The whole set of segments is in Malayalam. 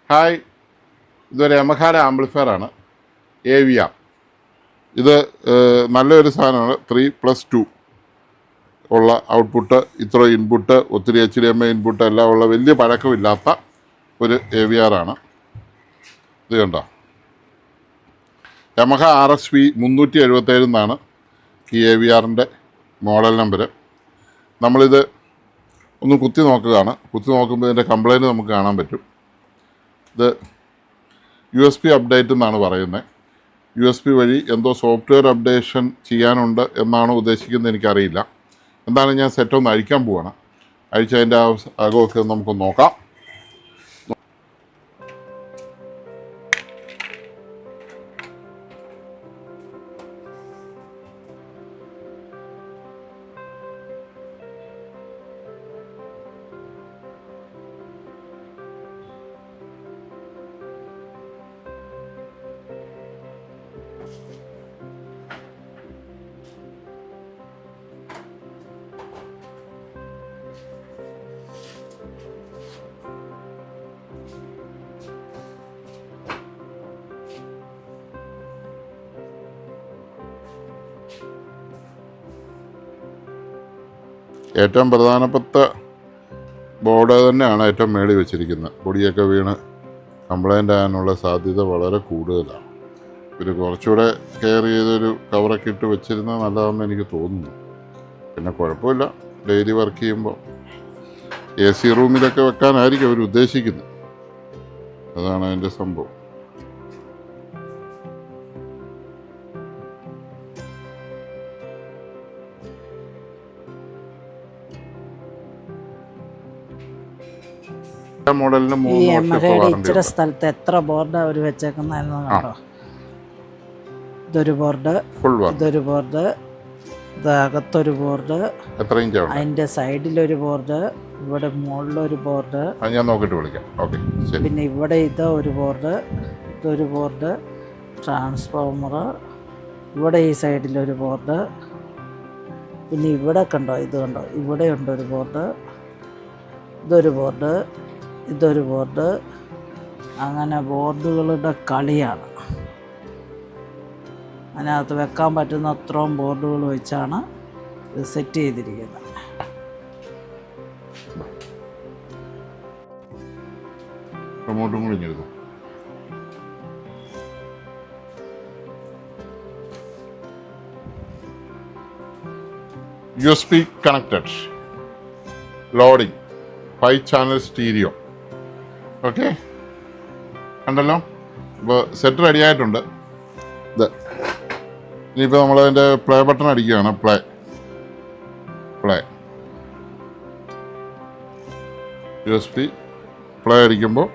ഹായ്, ഇതൊരു യമഹയുടെ ആംപ്ലിഫയർ ആണ്, AVR. ഇത് നല്ലൊരു സാധനമാണ്. 3+2 ഉള്ള ഔട്ട്പുട്ട്, ഇത്ര ഇൻപുട്ട്, ഒത്തിരി HDMI ഇൻപുട്ട് എല്ലാം ഉള്ള വലിയ പഴക്കമില്ലാത്ത ഒരു AVR ആണ്. ഇത് കണ്ടോ, യമഹ RSV 377 എന്നാണ് ഈ AVRൻ്റെ മോഡൽ നമ്പർ. നമ്മളിത് ഒന്ന് കുത്തി നോക്കുകയാണ്. കുത്തി നോക്കുമ്പോൾ ഇതിൻ്റെ കംപ്ലൈൻറ്റ് നമുക്ക് കാണാൻ പറ്റും. ഇത് USB അപ്ഡേറ്റ് എന്നാണ് പറയുന്നത്. USB വഴി എന്തോ സോഫ്റ്റ്വെയർ അപ്ഡേഷൻ ചെയ്യാനുണ്ട് എന്നാണ് ഉദ്ദേശിക്കുന്നത്, എനിക്കറിയില്ല. എന്താണ്, ഞാൻ സെറ്റ് ഒന്ന് അഴിക്കാൻ പോവാണ്. അഴിച്ചതിൻ്റെ അകമൊക്കെ നമുക്കൊന്ന് നോക്കാം. ഏറ്റവും പ്രധാനപ്പെട്ട ബോർഡ് തന്നെയാണ് ഏറ്റവും മേളിൽ വെച്ചിരിക്കുന്നത്. പൊടിയൊക്കെ വീണ് കംപ്ലൈൻ്റ് ആകാനുള്ള സാധ്യത വളരെ കൂടുതലാണ്. ഒരു കുറച്ചുകൂടെ കെയർ ചെയ്തൊരു കവറൊക്കെ ഇട്ട് വെച്ചിരുന്നാൽ നല്ലതാണെന്ന് എനിക്ക് തോന്നുന്നു. പിന്നെ കുഴപ്പമില്ല, ഡെയിലി വർക്ക് ചെയ്യുമ്പോൾ AC റൂമിലൊക്കെ വെക്കാനായിരിക്കും അവർ ഉദ്ദേശിക്കുന്നത്. അതാണ് അതിൻ്റെ സംഭവം. മോഡലിന് ഇച്ചിരി സ്ഥലത്ത് എത്ര ബോർഡ് അവർ വെച്ചേക്കുന്നതെന്ന് കണ്ടോ. ഇതൊരു ബോർഡ്, ഇതൊരു ബോർഡ്, ഇത് അകത്തൊരു ബോർഡ്, അതിന്റെ സൈഡിലൊരു ബോർഡ്, ഇവിടെ മുകളിലൊരു ബോർഡ്, ഞാൻ നോക്കിട്ട് വിളിക്കാം. ഓക്കെ, പിന്നെ ഇവിടെ ഇതൊരു ബോർഡ്, ഇതൊരു ബോർഡ്, ട്രാൻസ്ഫോമർ, ഇവിടെ ഈ സൈഡിലൊരു ബോർഡ്, പിന്നെ ഇവിടെ കണ്ടോ, ഇത് കണ്ടോ, ഇവിടെ ഉണ്ടൊരു ബോർഡ്, ഇതൊരു ബോർഡ്, ഇതൊരു ബോർഡ്. അങ്ങനെ ബോർഡുകളുടെ കളിയാണ്. അതിനകത്ത് വെക്കാൻ പറ്റുന്ന അത്രയും ബോർഡുകൾ വെച്ചാണ് ഇത് സെറ്റ് ചെയ്തിരിക്കുന്നത്. USB connected, loading, 5 channel stereo. Okay, കണ്ടല്ലോ. ഇപ്പോൾ സെറ്റ് റെഡി ആയിട്ടുണ്ട്. ഇത് ഇനിയിപ്പോൾ നമ്മളതിൻ്റെ പ്ലേ ബട്ടൺ അടിക്കുകയാണ്. പ്ലേ USB പ്ലേ അടിക്കുമ്പോൾ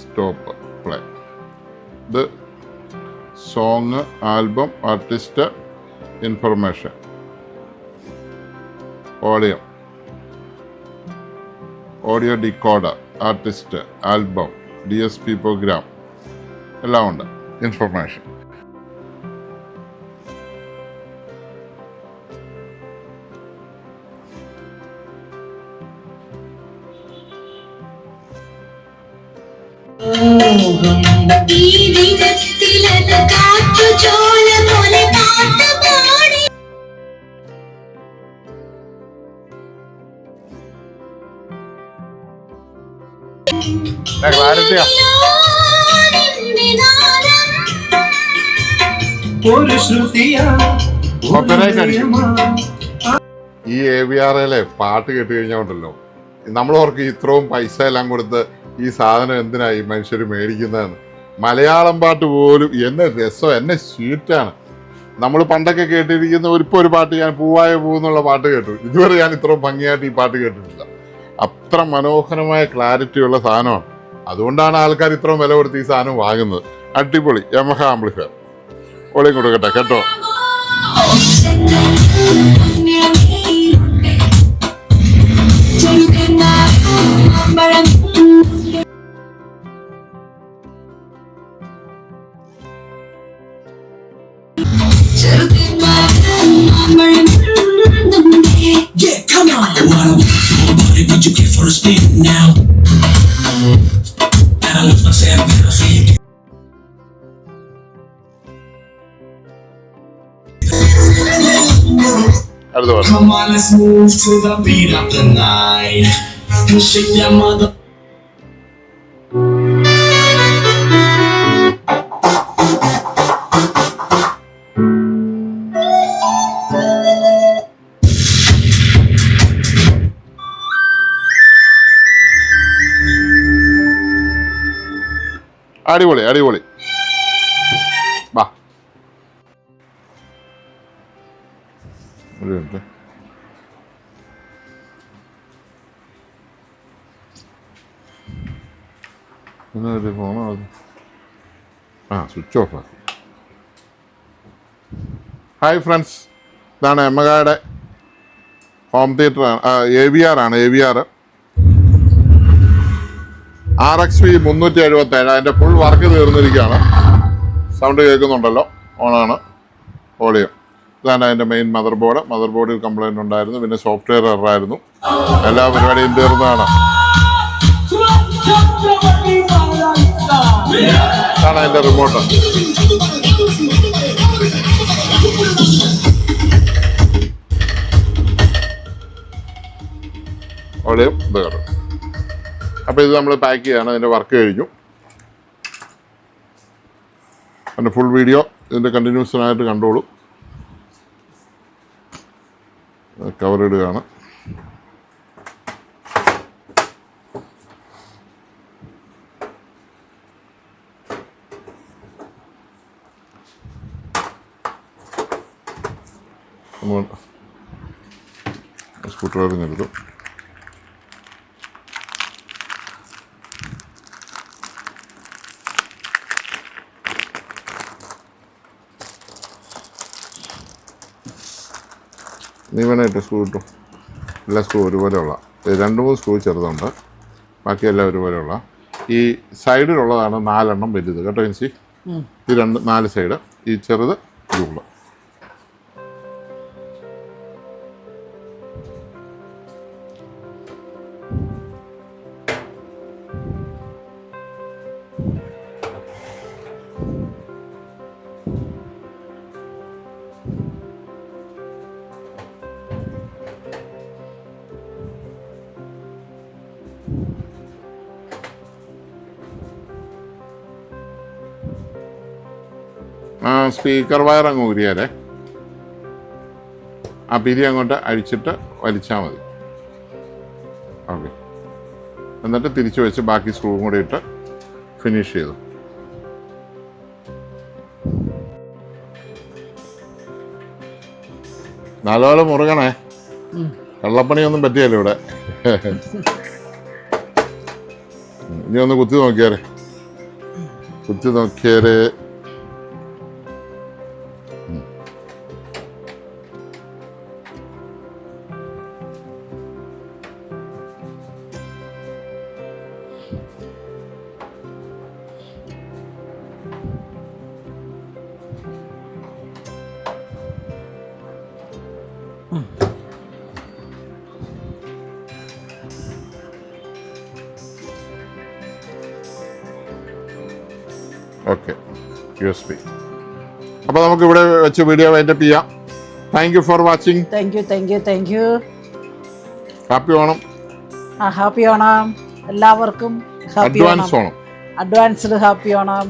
സ്റ്റോപ്പ്, പ്ലേ. ഇത് song, album, artist, information, audio decoder, artist, album, DSP program എല്ലാം ഉണ്ട്. ഇൻഫർമേഷൻ. ഈ AVRയിലെ പാട്ട് കേട്ട് കഴിഞ്ഞോണ്ടല്ലോ, നമ്മളോർക്ക് ഇത്രയും പൈസ എല്ലാം കൊടുത്ത് ഈ സാധനം എന്തിനായി മനുഷ്യർ മേടിക്കുന്നതെന്ന്. മലയാളം പാട്ട് പോലും എന്നെ രസം, എന്നെ സ്വീറ്റാണ്. നമ്മൾ പണ്ടൊക്കെ കേട്ടിരിക്കുന്ന ഒരു പാട്ട്, ഞാൻ പൂവായ പൂവെന്നുള്ള പാട്ട് കേട്ടു. ഇതുവരെ ഞാൻ ഇത്രയും ഭംഗിയായിട്ട് ഈ പാട്ട് കേട്ടിട്ടില്ല. അത്ര മനോഹരമായ ക്ലാരിറ്റിയുള്ള സാധനമാണ്. അതുകൊണ്ടാണ് ആൾക്കാർ ഇത്രയും വില കൊടുത്ത് ഈ സാധനം വാങ്ങുന്നത്. അടിപൊളി യമഹ ആംപ്ലിഫയർ. ഒളിയും കൊടുക്കട്ടെ കേട്ടോ. Yeah, come on. What you get for a spin now? അടുത്ത പാട്ട്. Come on, let's move to the beat of the night. Shake your mother. അടിപൊളി അടിപൊളി. വാ ഒരു മിനിറ്റ്. ഫോണോ അത് സ്വിച്ച് ഓഫ് ആക്കി. ഹായ് ഫ്രണ്ട്സ്, ഇതാണ് എമ്മകായുടെ ഹോം തിയേറ്റർ. AVR ആണ്. AVR RXV 377. അതിൻ്റെ ഫുൾ വർക്ക് തീർന്നിരിക്കുകയാണ്. സൗണ്ട് കേൾക്കുന്നുണ്ടല്ലോ. ഓണാണ് വോളിയം. ഇതാണ് അതിൻ്റെ മെയിൻ മദർ ബോർഡിൽ കംപ്ലൈൻറ്റ് ഉണ്ടായിരുന്നു. പിന്നെ സോഫ്റ്റ്വെയർ എററായിരുന്നു. എല്ലാ പരിപാടിയും തീർന്നതാണ്. ഇതാണ് അതിൻ്റെ റിമോട്ട്. വോളിയം ഇത് കയറും. അപ്പോൾ ഇത് നമ്മൾ പാക്ക് ചെയ്യാണ്. അതിൻ്റെ വർക്ക് കഴിഞ്ഞു. അതിൻ്റെ ഫുൾ വീഡിയോ ഇതിൻ്റെ കണ്ടിന്യൂഷനായിട്ട് കണ്ടോളൂ. കവർ ഇടുകയാണ്. സ്ക്രൂ ഡ്രൈവർ എടുത്തു. നീ വേണമായിട്ട് സ്ക്രൂ കിട്ടും. എല്ലാ സ്ക്രൂ ഒരുപോലെയുള്ള 2-3 സ്ക്രൂ ചെറുതുണ്ട്. ബാക്കിയെല്ലാം ഒരുപോലെയുള്ള. ഈ സൈഡിലുള്ളതാണ് 4 എണ്ണം വലുത് കേട്ടോ എൻസി. ഈ 4 സൈഡ്, ഈ ചെറുത് ഇതുള്ള. സ്പീക്കർ വയർ അങ്ങ് ഊരിയാലേ ആ പിരി അങ്ങോട്ട് അഴിച്ചിട്ട് വലിച്ചാൽ മതി. ഓക്കെ, എന്നിട്ട് തിരിച്ചു വെച്ച് ബാക്കി സ്ക്രൂവും കൂടി ഇട്ട് ഫിനിഷ് ചെയ്തു. നല്ലപോലെ മുറുകണേ. കള്ളപ്പണിയൊന്നും പറ്റിയല്ലോ ഇവിടെ. ഇനി ഒന്ന് കുത്തി നോക്കിയാലേ. Okay, USB. അപ്പോൾ നമുക്ക് ഇവിടെ വെച്ച് വീഡിയോ വൈൻഡപ്പ് ചെയ്യാം. Thank you for watching. Thank you. Happy Onam. Happy Onam എല്ലാവർക്കും. Advance Onam. Advanced happy Onam.